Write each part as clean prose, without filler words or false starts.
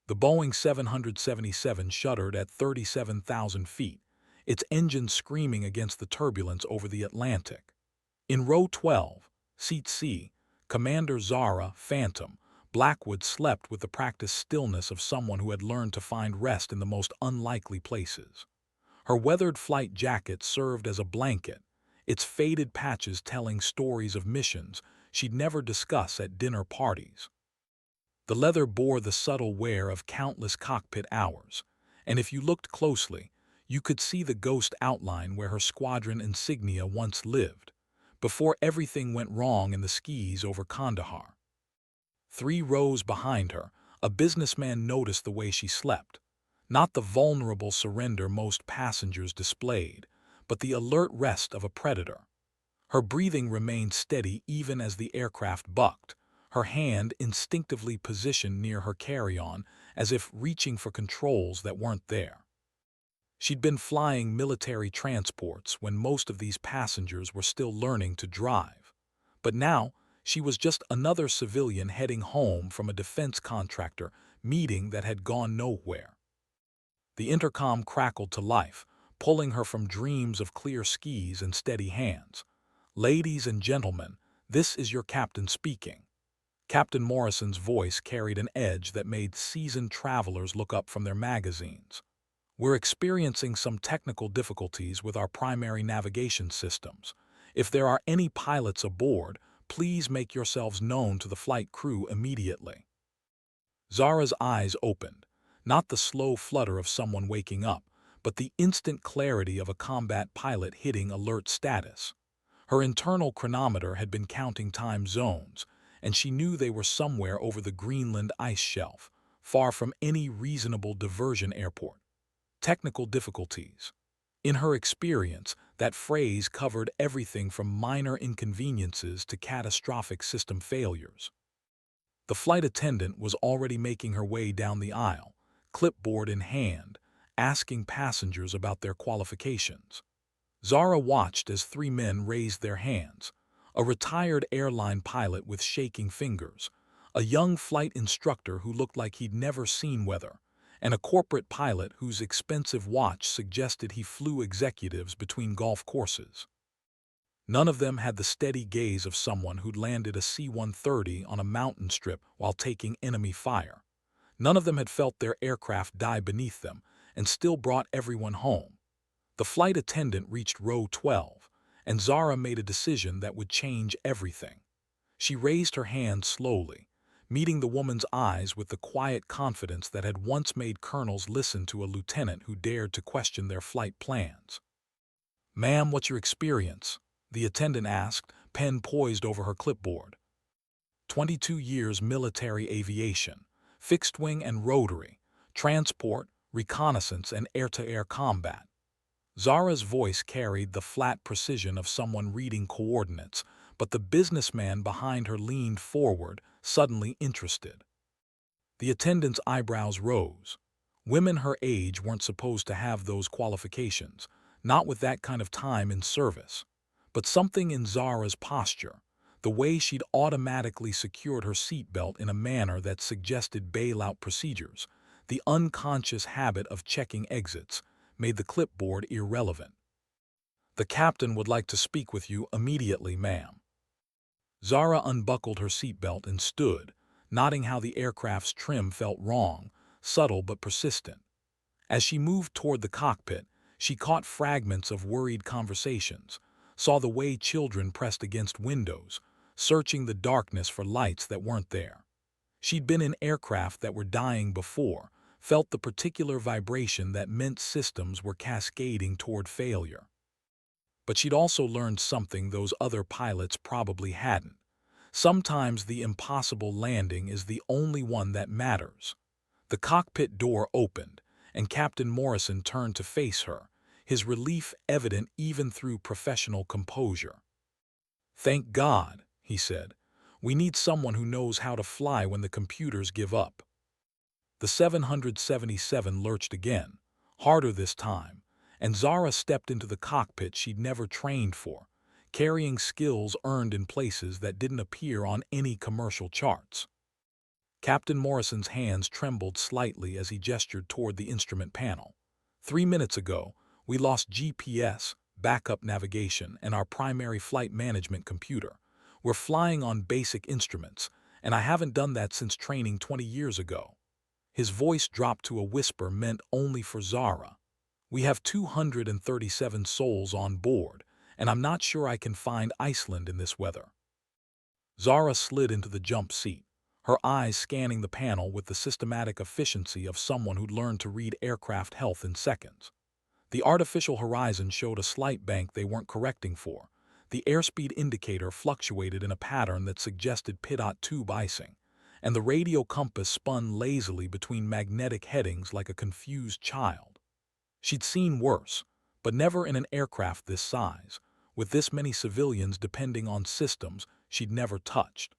The Boeing 777 shuddered at 37,000 feet, its engine screaming against the turbulence over the Atlantic. In row 12, seat C, Commander Zara, Phantom, Blackwood slept with the practiced stillness of someone who had learned to find rest in the most unlikely places. Her weathered flight jacket served as a blanket, its faded patches telling stories of missions she'd never discuss at dinner parties. The leather bore the subtle wear of countless cockpit hours, and if you looked closely, you could see the ghost outline where her squadron insignia once lived, before everything went wrong in the skis over Kandahar. 3 rows behind her, a businessman noticed the way she slept, not the vulnerable surrender most passengers displayed, but the alert rest of a predator. Her breathing remained steady even as the aircraft bucked, her hand instinctively positioned near her carry-on as if reaching for controls that weren't there. She'd been flying military transports when most of these passengers were still learning to drive. But now, she was just another civilian heading home from a defense contractor meeting that had gone nowhere. The intercom crackled to life, pulling her from dreams of clear skis and steady hands. "Ladies and gentlemen, this is your captain speaking." Captain Morrison's voice carried an edge that made seasoned travelers look up from their magazines. "We're experiencing some technical difficulties with our primary navigation systems. If there are any pilots aboard, please make yourselves known to the flight crew immediately." Zara's eyes opened, not the slow flutter of someone waking up, but the instant clarity of a combat pilot hitting alert status. Her internal chronometer had been counting time zones, and she knew they were somewhere over the Greenland ice shelf, far from any reasonable diversion airport. Technical difficulties. In her experience, that phrase covered everything from minor inconveniences to catastrophic system failures. The flight attendant was already making her way down the aisle, clipboard in hand, asking passengers about their qualifications. Zara watched as 3 men raised their hands: a retired airline pilot with shaking fingers, a young flight instructor who looked like he'd never seen weather, and a corporate pilot whose expensive watch suggested he flew executives between golf courses. None of them had the steady gaze of someone who'd landed a C-130 on a mountain strip while taking enemy fire. None of them had felt their aircraft die beneath them and still brought everyone home. The flight attendant reached row 12, and Zara made a decision that would change everything. She raised her hand slowly, meeting the woman's eyes with the quiet confidence that had once made colonels listen to a lieutenant who dared to question their flight plans. "Ma'am, what's your experience?" the attendant asked, pen poised over her clipboard. 22 years military aviation, fixed-wing and rotary, transport, reconnaissance, and air-to-air combat. Zara's voice carried the flat precision of someone reading coordinates, but the businessman behind her leaned forward, suddenly interested. The attendant's eyebrows rose. Women her age weren't supposed to have those qualifications, not with that kind of time in service. But something in Zara's posture, the way she'd automatically secured her seatbelt in a manner that suggested bailout procedures, the unconscious habit of checking exits, made the clipboard irrelevant. "The captain would like to speak with you immediately, ma'am." Zara unbuckled her seatbelt and stood, noting how the aircraft's trim felt wrong, subtle but persistent. As she moved toward the cockpit, she caught fragments of worried conversations, saw the way children pressed against windows, searching the darkness for lights that weren't there. She'd been in aircraft that were dying before, felt the particular vibration that meant systems were cascading toward failure. But she'd also learned something those other pilots probably hadn't. Sometimes the impossible landing is the only one that matters. The cockpit door opened, and Captain Morrison turned to face her, his relief evident even through professional composure. "Thank God," he said. "We need someone who knows how to fly when the computers give up." The 777 lurched again, harder this time, and Zara stepped into the cockpit she'd never trained for, carrying skills earned in places that didn't appear on any commercial charts. Captain Morrison's hands trembled slightly as he gestured toward the instrument panel. 3 minutes ago, we lost GPS, backup navigation, and our primary flight management computer. We're flying on basic instruments, and I haven't done that since training 20 years ago. His voice dropped to a whisper meant only for Zara. We have 237 souls on board, and I'm not sure I can find Iceland in this weather. Zara slid into the jump seat, her eyes scanning the panel with the systematic efficiency of someone who'd learned to read aircraft health in seconds. The artificial horizon showed a slight bank they weren't correcting for. The airspeed indicator fluctuated in a pattern that suggested pitot tube icing, and the radio compass spun lazily between magnetic headings like a confused child. She'd seen worse, but never in an aircraft this size, with this many civilians depending on systems she'd never touched.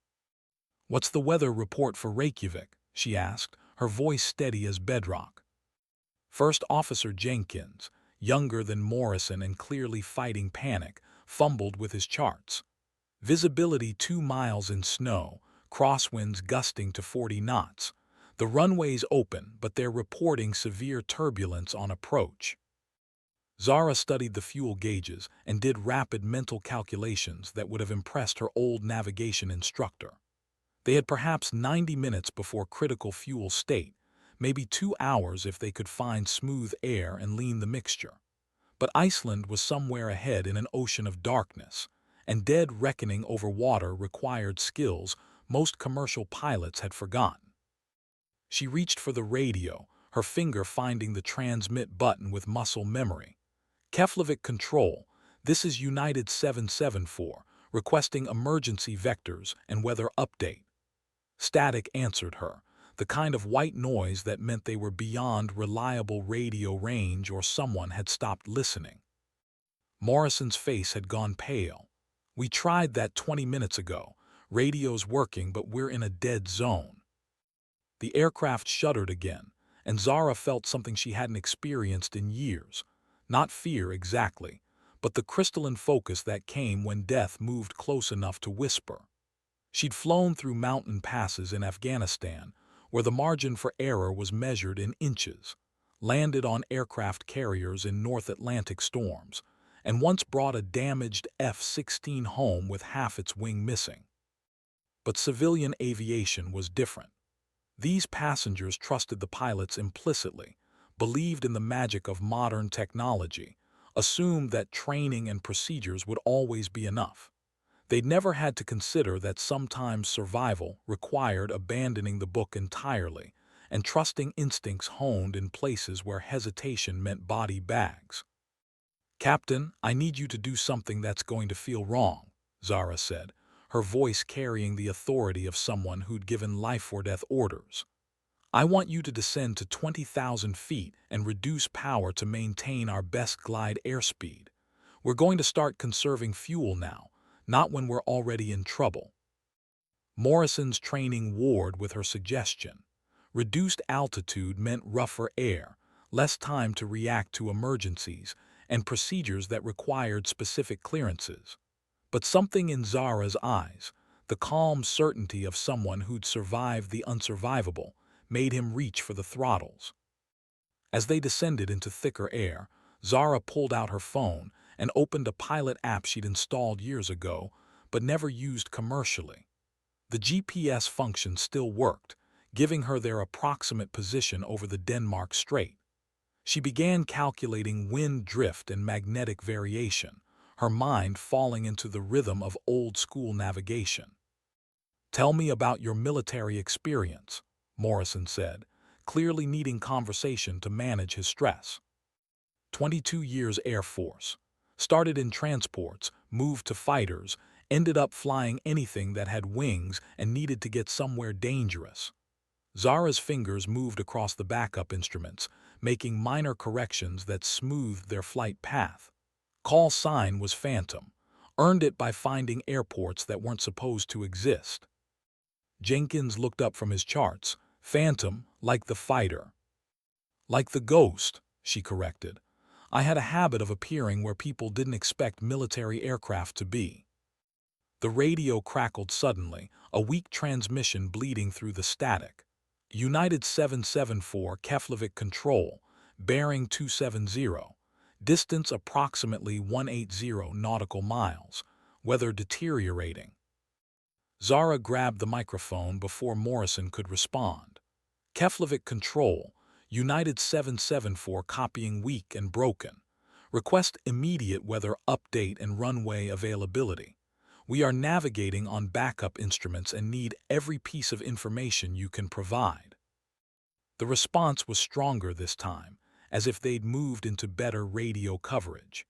"What's the weather report for Reykjavik?" she asked, her voice steady as bedrock. First Officer Jenkins, younger than Morrison and clearly fighting panic, fumbled with his charts. Visibility 2 miles in snow, crosswinds gusting to 40 knots. The runways open, but they're reporting severe turbulence on approach. Zara studied the fuel gauges and did rapid mental calculations that would have impressed her old navigation instructor. They had perhaps 90 minutes before critical fuel state, maybe 2 hours if they could find smooth air and lean the mixture. But Iceland was somewhere ahead in an ocean of darkness, and dead reckoning over water required skills most commercial pilots had forgotten. She reached for the radio, her finger finding the transmit button with muscle memory. Keflavik Control, this is United 774, requesting emergency vectors and weather update. Static answered her, the kind of white noise that meant they were beyond reliable radio range or someone had stopped listening. Morrison's face had gone pale. "We tried that 20 minutes ago. Radio's working, but we're in a dead zone." The aircraft shuddered again, and Zara felt something she hadn't experienced in years. Not fear exactly, but the crystalline focus that came when death moved close enough to whisper. She'd flown through mountain passes in Afghanistan, where the margin for error was measured in inches, landed on aircraft carriers in North Atlantic storms, and once brought a damaged F-16 home with half its wing missing. But civilian aviation was different. These passengers trusted the pilots implicitly, believed in the magic of modern technology, assumed that training and procedures would always be enough. They'd never had to consider that sometimes survival required abandoning the book entirely and trusting instincts honed in places where hesitation meant body bags. "Captain, I need you to do something that's going to feel wrong," Zara said, her voice carrying the authority of someone who'd given life-or-death orders. "I want you to descend to 20,000 feet and reduce power to maintain our best glide airspeed. We're going to start conserving fuel now, not when we're already in trouble." Morrison's training warred with her suggestion. Reduced altitude meant rougher air, less time to react to emergencies, and procedures that required specific clearances. But something in Zara's eyes, the calm certainty of someone who'd survived the unsurvivable, made him reach for the throttles. As they descended into thicker air, Zara pulled out her phone and opened a pilot app she'd installed years ago, but never used commercially. The GPS function still worked, giving her their approximate position over the Denmark Strait. She began calculating wind drift and magnetic variation, her mind falling into the rhythm of old-school navigation. "Tell me about your military experience," Morrison said, clearly needing conversation to manage his stress. 22 years Air Force. Started in transports, moved to fighters, ended up flying anything that had wings and needed to get somewhere dangerous. Zara's fingers moved across the backup instruments, making minor corrections that smoothed their flight path. Call sign was Phantom. Earned it by finding airports that weren't supposed to exist. Jenkins looked up from his charts. "Phantom, like the fighter." "Like the ghost," she corrected. "I had a habit of appearing where people didn't expect military aircraft to be." The radio crackled suddenly, a weak transmission bleeding through the static. United 774 Keflavik Control, bearing 270, distance approximately 180 nautical miles, weather deteriorating. Zara grabbed the microphone before Morrison could respond. Keflavik Control, United 774 copying weak and broken. Request immediate weather update and runway availability. We are navigating on backup instruments and need every piece of information you can provide. The response was stronger this time, as if they'd moved into better radio coverage.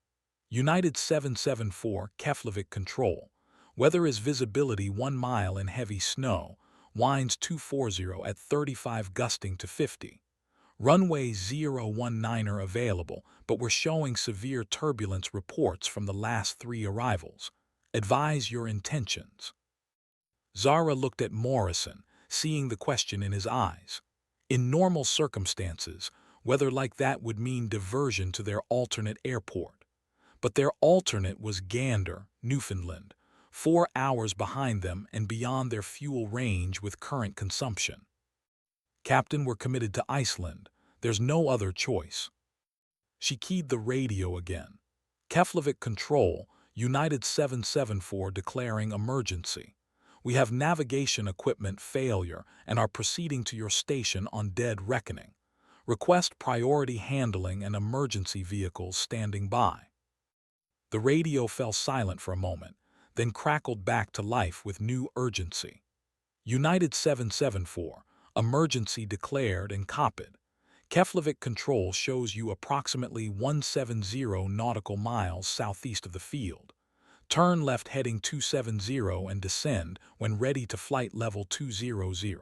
United 774 Keflavik Control. Weather is visibility 1 mile in heavy snow, winds 240 at 35 gusting to 50. Runway 019er available, but we're showing severe turbulence reports from the last 3 arrivals. Advise your intentions. Zara looked at Morrison, seeing the question in his eyes. In normal circumstances, weather like that would mean diversion to their alternate airport. But their alternate was Gander, Newfoundland, 4 hours behind them and beyond their fuel range with current consumption. Captain, we're committed to Iceland. There's no other choice. She keyed the radio again. Keflavik Control, United 774 declaring emergency. We have navigation equipment failure and are proceeding to your station on dead reckoning. Request priority handling and emergency vehicles standing by. The radio fell silent for a moment, then crackled back to life with new urgency. United 774, emergency declared and copied. Keflavik Control shows you approximately 170 nautical miles southeast of the field. Turn left heading 270 and descend when ready to flight level 200.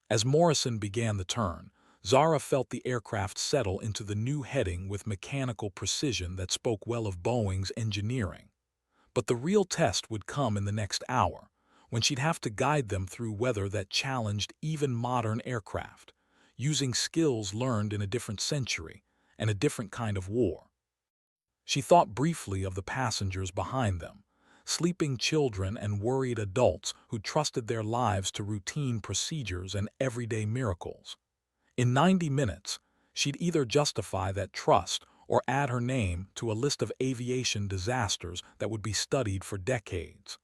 As Morrison began the turn, Zara felt the aircraft settle into the new heading with mechanical precision that spoke well of Boeing's engineering. But the real test would come in the next hour, when she'd have to guide them through weather that challenged even modern aircraft, using skills learned in a different century and a different kind of war. She thought briefly of the passengers behind them, sleeping children and worried adults who trusted their lives to routine procedures and everyday miracles. In 90 minutes, she'd either justify that trust or add her name to a list of aviation disasters that would be studied for decades.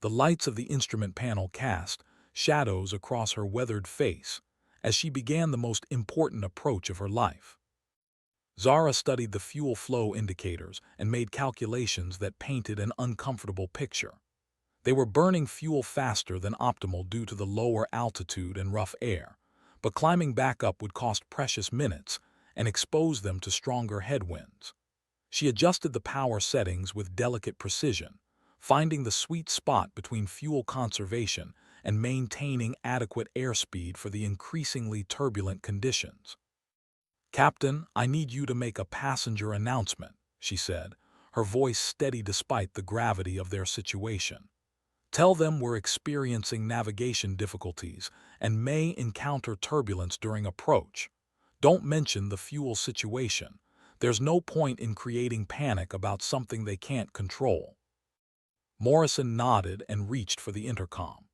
The lights of the instrument panel cast shadows across her weathered face as she began the most important approach of her life. Zara studied the fuel flow indicators and made calculations that painted an uncomfortable picture. They were burning fuel faster than optimal due to the lower altitude and rough air, but climbing back up would cost precious minutes and expose them to stronger headwinds. She adjusted the power settings with delicate precision, finding the sweet spot between fuel conservation and maintaining adequate airspeed for the increasingly turbulent conditions. "Captain, I need you to make a passenger announcement," she said, her voice steady despite the gravity of their situation. "Tell them we're experiencing navigation difficulties and may encounter turbulence during approach. Don't mention the fuel situation. There's no point in creating panic about something they can't control." Morrison nodded and reached for the intercom.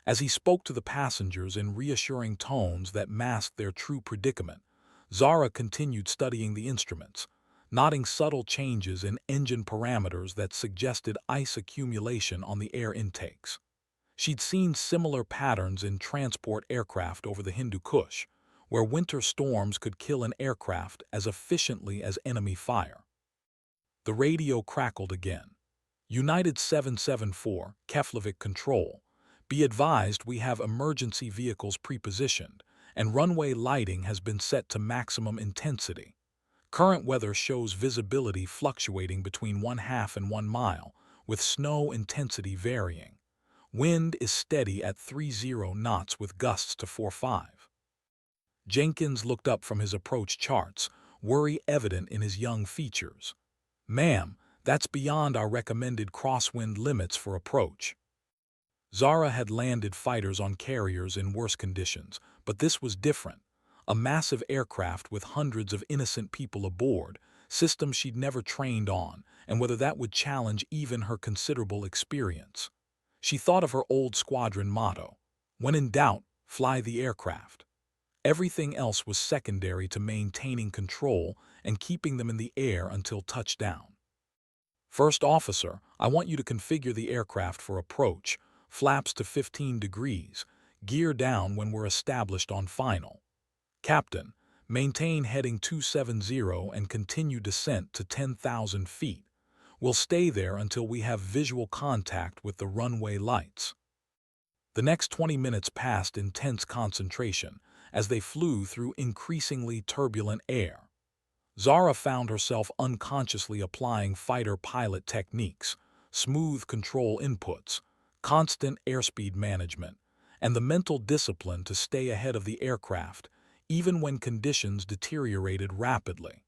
As he spoke to the passengers in reassuring tones that masked their true predicament, Zara continued studying the instruments, noting subtle changes in engine parameters that suggested ice accumulation on the air intakes. She'd seen similar patterns in transport aircraft over the Hindu Kush, where winter storms could kill an aircraft as efficiently as enemy fire. The radio crackled again. "United 774, Keflavik Control. Be advised we have emergency vehicles pre-positioned, and runway lighting has been set to maximum intensity. Current weather shows visibility fluctuating between 1/2 and 1 mile, with snow intensity varying. Wind is steady at 30 knots with gusts to 45. Jenkins looked up from his approach charts, worry evident in his young features. "Ma'am, that's beyond our recommended crosswind limits for approach." Zara had landed fighters on carriers in worse conditions, but this was different. A massive aircraft with hundreds of innocent people aboard, systems she'd never trained on, and whether that would challenge even her considerable experience. She thought of her old squadron motto, "When in doubt, fly the aircraft." Everything else was secondary to maintaining control and keeping them in the air until touchdown. "First officer, I want you to configure the aircraft for approach, flaps to 15 degrees, gear down when we're established on final. Captain, maintain heading 270 and continue descent to 10,000 feet. We'll stay there until we have visual contact with the runway lights." The next 20 minutes passed in tense concentration as they flew through increasingly turbulent air. Zara found herself unconsciously applying fighter pilot techniques, smooth control inputs, constant airspeed management, and the mental discipline to stay ahead of the aircraft, even when conditions deteriorated rapidly.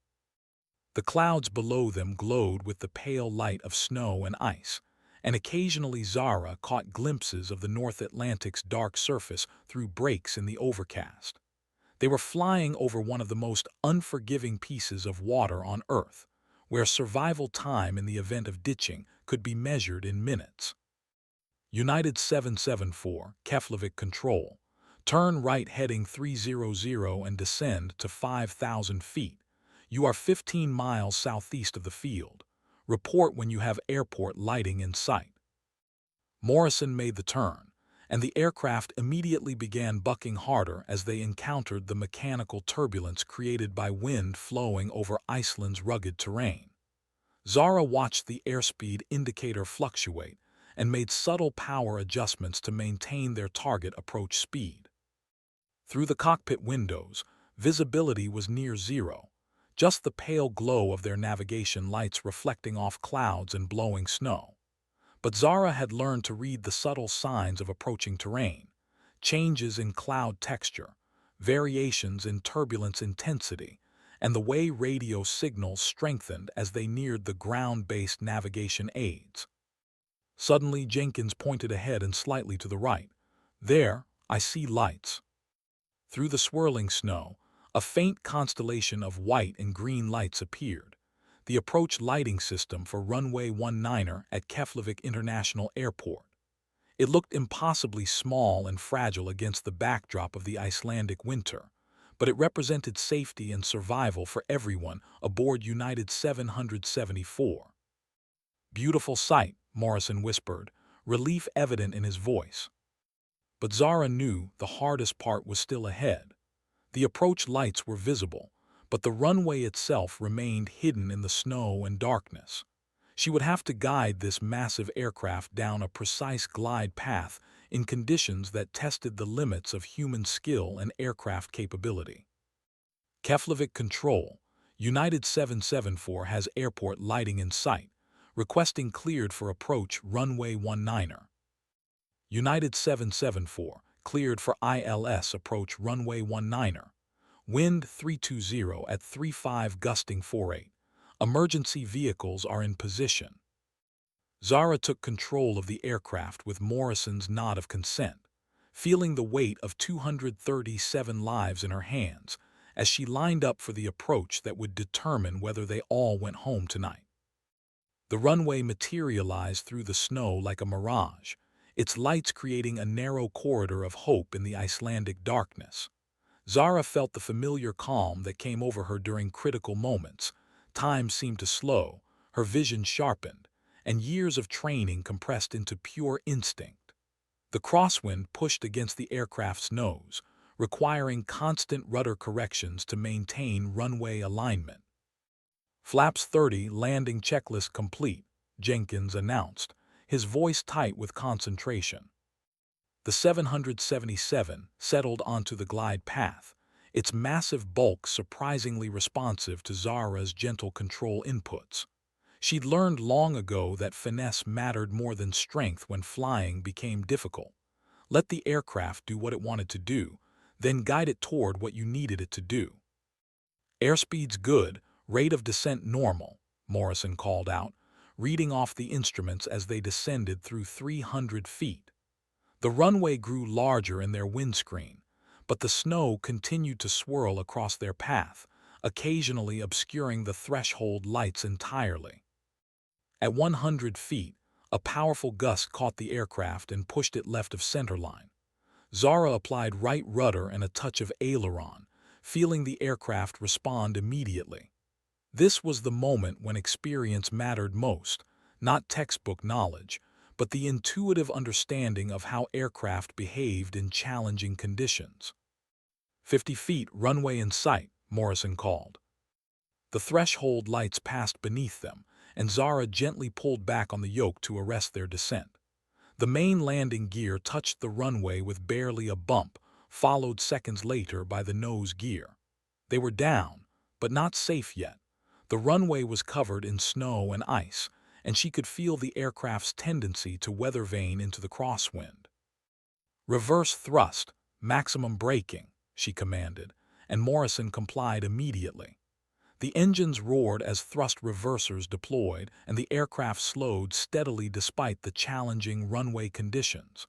The clouds below them glowed with the pale light of snow and ice, and occasionally Zara caught glimpses of the North Atlantic's dark surface through breaks in the overcast. They were flying over one of the most unforgiving pieces of water on Earth, where survival time in the event of ditching could be measured in minutes. United 774, Keflavik Control. Turn right heading 300 and descend to 5,000 feet. You are 15 miles southeast of the field. Report when you have airport lighting in sight. Morrison made the turn, and the aircraft immediately began bucking harder as they encountered the mechanical turbulence created by wind flowing over Iceland's rugged terrain. Zara watched the airspeed indicator fluctuate and made subtle power adjustments to maintain their target approach speed. Through the cockpit windows, visibility was near zero, just the pale glow of their navigation lights reflecting off clouds and blowing snow. But Zara had learned to read the subtle signs of approaching terrain, changes in cloud texture, variations in turbulence intensity, and the way radio signals strengthened as they neared the ground-based navigation aids. Suddenly, Jenkins pointed ahead and slightly to the right. "There, I see lights." Through the swirling snow, a faint constellation of white and green lights appeared, the approach lighting system for runway 19 at Keflavik International Airport. It looked impossibly small and fragile against the backdrop of the Icelandic winter, but it represented safety and survival for everyone aboard United 774. "Beautiful sight," Morrison whispered, relief evident in his voice. But Zara knew the hardest part was still ahead. The approach lights were visible, but the runway itself remained hidden in the snow and darkness. She would have to guide this massive aircraft down a precise glide path in conditions that tested the limits of human skill and aircraft capability. Keflavik Control. United 774 has airport lighting in sight, requesting cleared for approach runway 19. United 774, cleared for ILS approach runway 19. Wind 320 at 35 gusting 48. Emergency vehicles are in position. Zara took control of the aircraft with Morrison's nod of consent, feeling the weight of 237 lives in her hands as she lined up for the approach that would determine whether they all went home tonight. The runway materialized through the snow like a mirage, its lights creating a narrow corridor of hope in the Icelandic darkness. Zara felt the familiar calm that came over her during critical moments. Time seemed to slow, her vision sharpened, and years of training compressed into pure instinct. The crosswind pushed against the aircraft's nose, requiring constant rudder corrections to maintain runway alignment. "Flaps 30, landing checklist complete," Jenkins announced, his voice tight with concentration. The 777 settled onto the glide path, its massive bulk surprisingly responsive to Zara's gentle control inputs. She'd learned long ago that finesse mattered more than strength when flying became difficult. Let the aircraft do what it wanted to do, then guide it toward what you needed it to do. "Airspeed's good, rate of descent normal," Morrison called out, reading off the instruments as they descended through 300 feet. The runway grew larger in their windscreen, but the snow continued to swirl across their path, occasionally obscuring the threshold lights entirely. At 100 feet, a powerful gust caught the aircraft and pushed it left of centerline. Zara applied right rudder and a touch of aileron, feeling the aircraft respond immediately. This was the moment when experience mattered most, not textbook knowledge, but the intuitive understanding of how aircraft behaved in challenging conditions. 50 feet, runway in sight, Morrison called. The threshold lights passed beneath them, and Zara gently pulled back on the yoke to arrest their descent. The main landing gear touched the runway with barely a bump, followed seconds later by the nose gear. They were down, but not safe yet. The runway was covered in snow and ice, and she could feel the aircraft's tendency to weather vane into the crosswind. "Reverse thrust, maximum braking," she commanded, and Morrison complied immediately. The engines roared as thrust reversers deployed, and the aircraft slowed steadily despite the challenging runway conditions.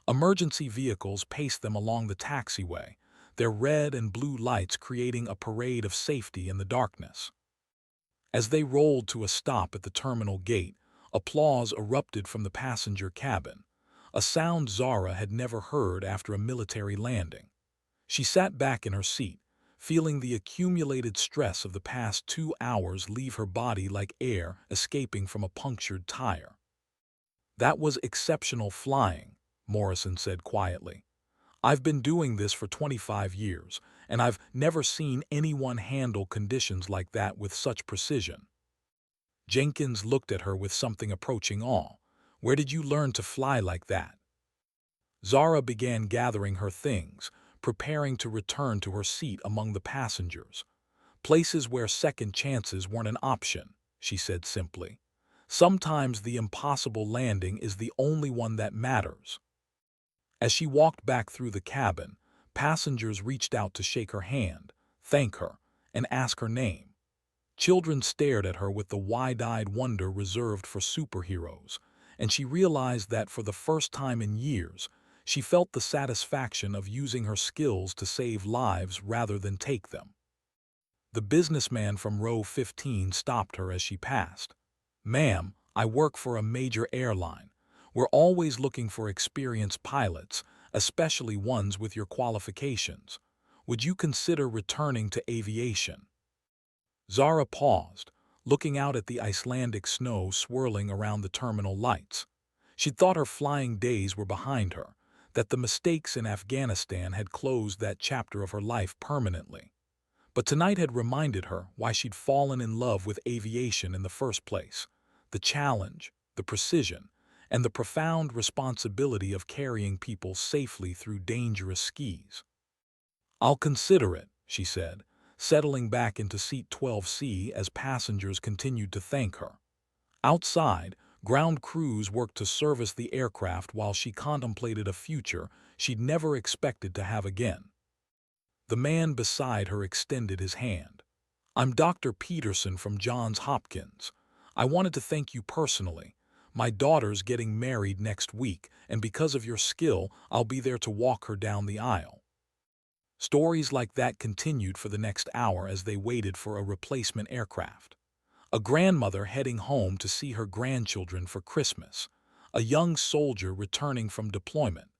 Emergency vehicles paced them along the taxiway, their red and blue lights creating a parade of safety in the darkness. As they rolled to a stop at the terminal gate, applause erupted from the passenger cabin, a sound Zara had never heard after a military landing. She sat back in her seat, feeling the accumulated stress of the past 2 hours leave her body like air escaping from a punctured tire. "That was exceptional flying," Morrison said quietly. "I've been doing this for 25 years, and I've never seen anyone handle conditions like that with such precision." Jenkins looked at her with something approaching awe. "Where did you learn to fly like that?" Zara began gathering her things, preparing to return to her seat among the passengers. "Places where second chances weren't an option," she said simply. "Sometimes the impossible landing is the only one that matters." As she walked back through the cabin, passengers reached out to shake her hand, thank her, and ask her name. Children stared at her with the wide-eyed wonder reserved for superheroes, and she realized that for the first time in years, she felt the satisfaction of using her skills to save lives rather than take them. The businessman from row 15 stopped her as she passed. "Ma'am, I work for a major airline. We're always looking for experienced pilots, especially ones with your qualifications. Would you consider returning to aviation?" Zara paused, looking out at the Icelandic snow swirling around the terminal lights. She'd thought her flying days were behind her, that the mistakes in Afghanistan had closed that chapter of her life permanently. But tonight had reminded her why she'd fallen in love with aviation in the first place: the challenge, the precision, and the profound responsibility of carrying people safely through dangerous skis. "I'll consider it," she said, settling back into seat 12C as passengers continued to thank her. Outside, ground crews worked to service the aircraft while she contemplated a future she'd never expected to have again. The man beside her extended his hand. "I'm Dr. Peterson from Johns Hopkins. I wanted to thank you personally. My daughter's getting married next week, and because of your skill, I'll be there to walk her down the aisle." Stories like that continued for the next hour as they waited for a replacement aircraft. A grandmother heading home to see her grandchildren for Christmas, a young soldier returning from deployment,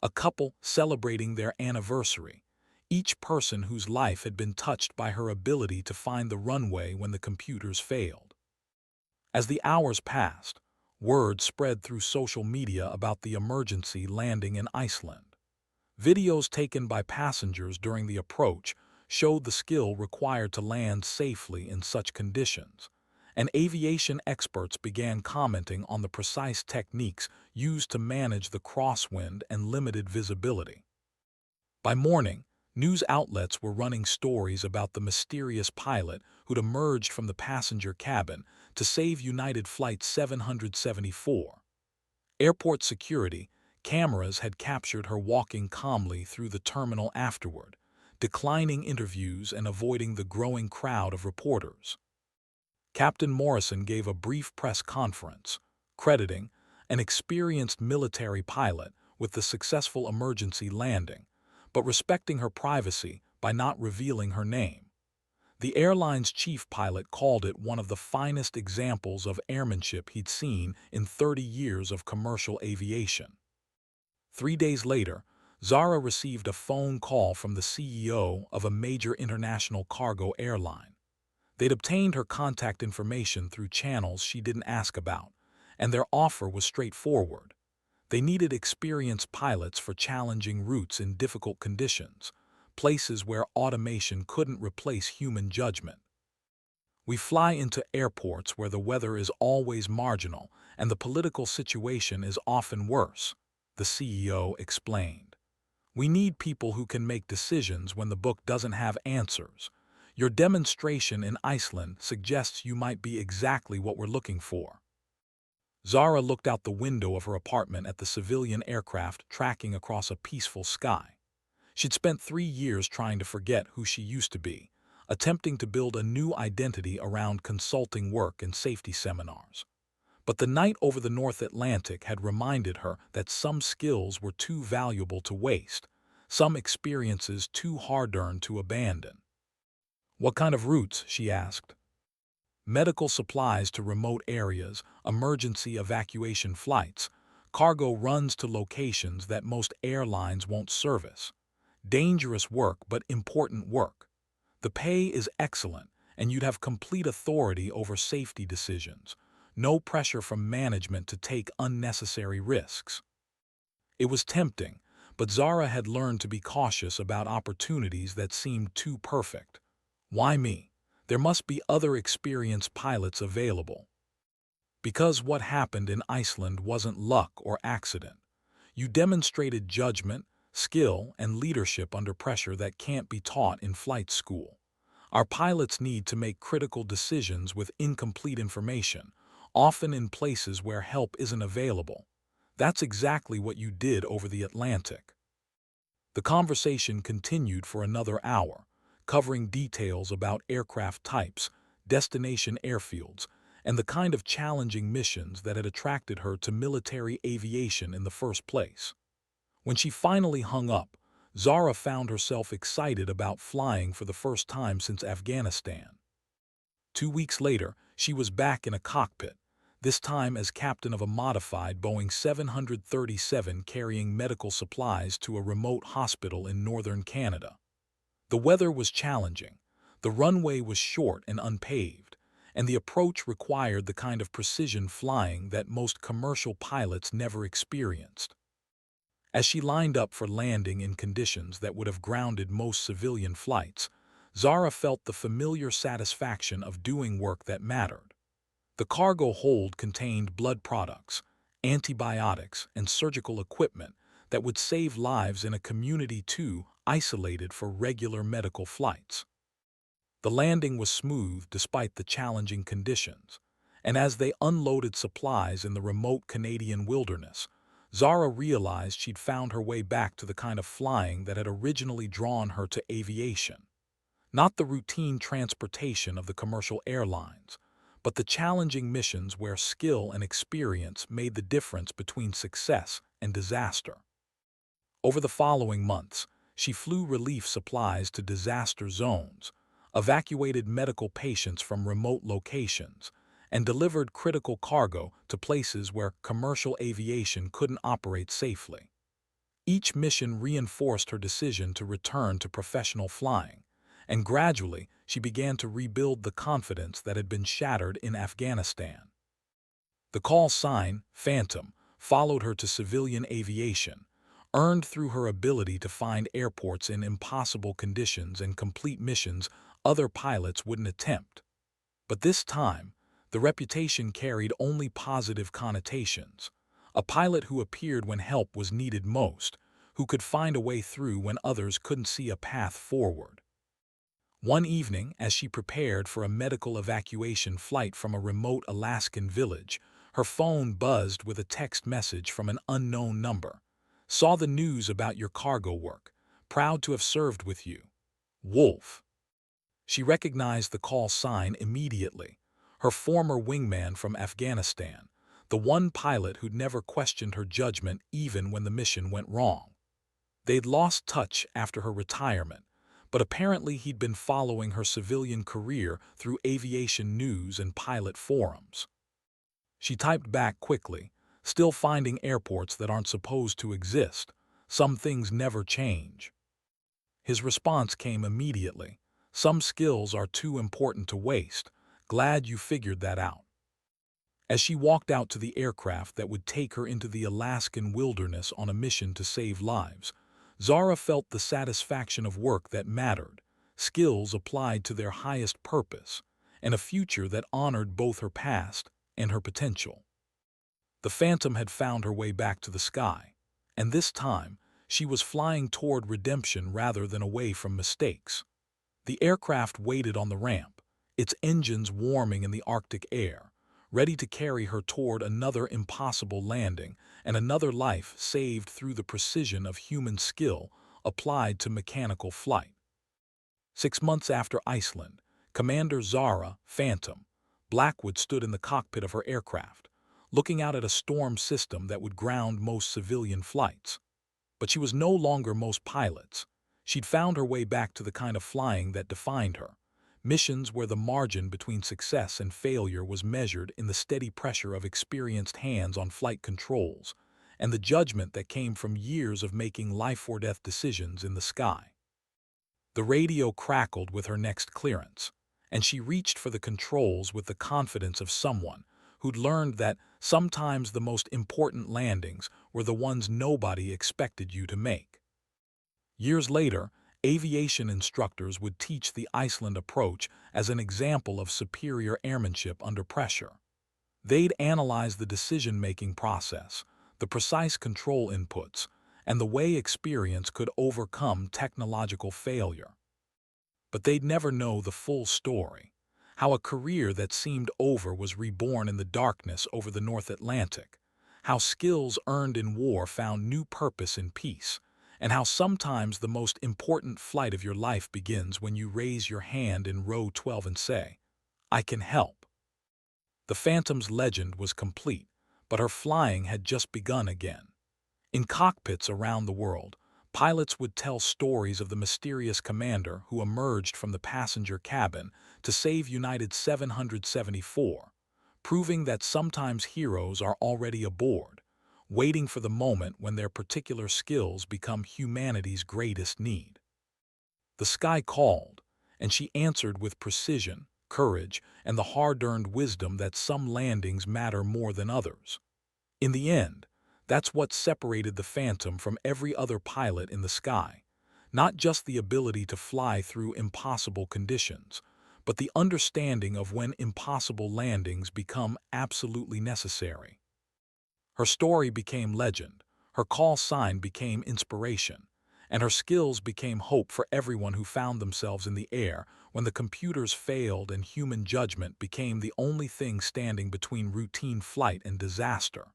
a couple celebrating their anniversary, each person whose life had been touched by her ability to find the runway when the computers failed. As the hours passed, word spread through social media about the emergency landing in Iceland. Videos taken by passengers during the approach showed the skill required to land safely in such conditions, and aviation experts began commenting on the precise techniques used to manage the crosswind and limited visibility. By morning, news outlets were running stories about the mysterious pilot who'd emerged from the passenger cabin to save United Flight 774. Airport security cameras had captured her walking calmly through the terminal afterward, declining interviews and avoiding the growing crowd of reporters. Captain Morrison gave a brief press conference, crediting an experienced military pilot with the successful emergency landing, but respecting her privacy by not revealing her name. The airline's chief pilot called it one of the finest examples of airmanship he'd seen in 30 years of commercial aviation. 3 days later, Zara received a phone call from the CEO of a major international cargo airline. They'd obtained her contact information through channels she didn't ask about, and their offer was straightforward. They needed experienced pilots for challenging routes in difficult conditions, places where automation couldn't replace human judgment. We fly into airports where the weather is always marginal and the political situation is often worse, the CEO explained. We need people who can make decisions when the book doesn't have answers. Your demonstration in Iceland suggests you might be exactly what we're looking for. Zara looked out the window of her apartment at the civilian aircraft tracking across a peaceful sky. She'd spent 3 years trying to forget who she used to be, attempting to build a new identity around consulting work and safety seminars. But the night over the North Atlantic had reminded her that some skills were too valuable to waste, some experiences too hard-earned to abandon. "What kind of routes?" she asked. "Medical supplies to remote areas, emergency evacuation flights, cargo runs to locations that most airlines won't service. Dangerous work, but important work. The pay is excellent, and you'd have complete authority over safety decisions. No pressure from management to take unnecessary risks." It was tempting, but Zara had learned to be cautious about opportunities that seemed too perfect. Why me? There must be other experienced pilots available. Because what happened in Iceland wasn't luck or accident. You demonstrated judgment, skill, and leadership under pressure that can't be taught in flight school. Our pilots need to make critical decisions with incomplete information, often in places where help isn't available. That's exactly what you did over the Atlantic. The conversation continued for another hour, covering details about aircraft types, destination airfields, and the kind of challenging missions that had attracted her to military aviation in the first place. When she finally hung up, Zara found herself excited about flying for the first time since Afghanistan. 2 weeks later, she was back in a cockpit, this time as captain of a modified Boeing 737 carrying medical supplies to a remote hospital in northern Canada. The weather was challenging, the runway was short and unpaved, and the approach required the kind of precision flying that most commercial pilots never experienced. As she lined up for landing in conditions that would have grounded most civilian flights, Zara felt the familiar satisfaction of doing work that mattered. The cargo hold contained blood products, antibiotics, and surgical equipment that would save lives in a community too isolated for regular medical flights. The landing was smooth despite the challenging conditions, and as they unloaded supplies in the remote Canadian wilderness, Zara realized she'd found her way back to the kind of flying that had originally drawn her to aviation. Not the routine transportation of the commercial airlines, but the challenging missions where skill and experience made the difference between success and disaster. Over the following months, she flew relief supplies to disaster zones, evacuated medical patients from remote locations, and delivered critical cargo to places where commercial aviation couldn't operate safely. Each mission reinforced her decision to return to professional flying, and gradually she began to rebuild the confidence that had been shattered in Afghanistan. The call sign, Phantom, followed her to civilian aviation, earned through her ability to find airports in impossible conditions and complete missions other pilots wouldn't attempt. But this time, the reputation carried only positive connotations. A pilot who appeared when help was needed most, who could find a way through when others couldn't see a path forward. One evening, as she prepared for a medical evacuation flight from a remote Alaskan village, her phone buzzed with a text message from an unknown number. "Saw the news about your cargo work. Proud to have served with you. Wolf." She recognized the call sign immediately. Her former wingman from Afghanistan, the one pilot who'd never questioned her judgment even when the mission went wrong. They'd lost touch after her retirement, but apparently he'd been following her civilian career through aviation news and pilot forums. She typed back quickly, still finding airports that aren't supposed to exist. Some things never change. His response came immediately. Some skills are too important to waste. Glad you figured that out. As she walked out to the aircraft that would take her into the Alaskan wilderness on a mission to save lives, Zara felt the satisfaction of work that mattered, skills applied to their highest purpose, and a future that honored both her past and her potential. The Phantom had found her way back to the sky, and this time she was flying toward redemption rather than away from mistakes. The aircraft waited on the ramp, its engines warming in the Arctic air, ready to carry her toward another impossible landing and another life saved through the precision of human skill applied to mechanical flight. 6 months after Iceland, Commander Zara, Phantom, Blackwood stood in the cockpit of her aircraft, looking out at a storm system that would ground most civilian flights. But she was no longer most pilots. She'd found her way back to the kind of flying that defined her, missions where the margin between success and failure was measured in the steady pressure of experienced hands on flight controls, and the judgment that came from years of making life-or-death decisions in the sky. The radio crackled with her next clearance, and she reached for the controls with the confidence of someone who'd learned that sometimes the most important landings were the ones nobody expected you to make. Years later, aviation instructors would teach the Iceland approach as an example of superior airmanship under pressure. They'd analyze the decision-making process, the precise control inputs, and the way experience could overcome technological failure. But they'd never know the full story, how a career that seemed over was reborn in the darkness over the North Atlantic, how skills earned in war found new purpose in peace, and how sometimes the most important flight of your life begins when you raise your hand in row 12 and say, "I can help." The Phantom's legend was complete, but her flying had just begun again. In cockpits around the world, pilots would tell stories of the mysterious commander who emerged from the passenger cabin to save United 774, proving that sometimes heroes are already aboard, waiting for the moment when their particular skills become humanity's greatest need. The sky called, and she answered with precision, courage, and the hard-earned wisdom that some landings matter more than others. In the end, that's what separated the Phantom from every other pilot in the sky, not just the ability to fly through impossible conditions, but the understanding of when impossible landings become absolutely necessary. Her story became legend, her call sign became inspiration, and her skills became hope for everyone who found themselves in the air when the computers failed and human judgment became the only thing standing between routine flight and disaster.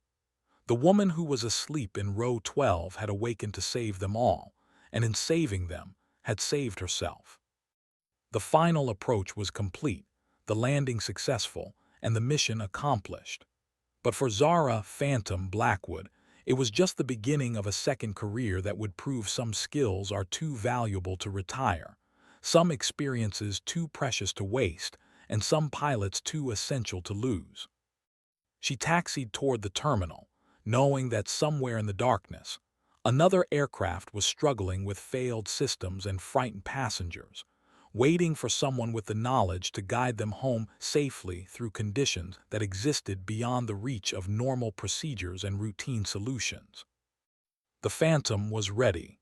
The woman who was asleep in row 12 had awakened to save them all, and in saving them, had saved herself. The final approach was complete, the landing successful, and the mission accomplished. But for Zara Phantom Blackwood, it was just the beginning of a second career that would prove some skills are too valuable to retire, some experiences too precious to waste, and some pilots too essential to lose. She taxied toward the terminal, knowing that somewhere in the darkness, another aircraft was struggling with failed systems and frightened passengers, waiting for someone with the knowledge to guide them home safely through conditions that existed beyond the reach of normal procedures and routine solutions. The Phantom was ready,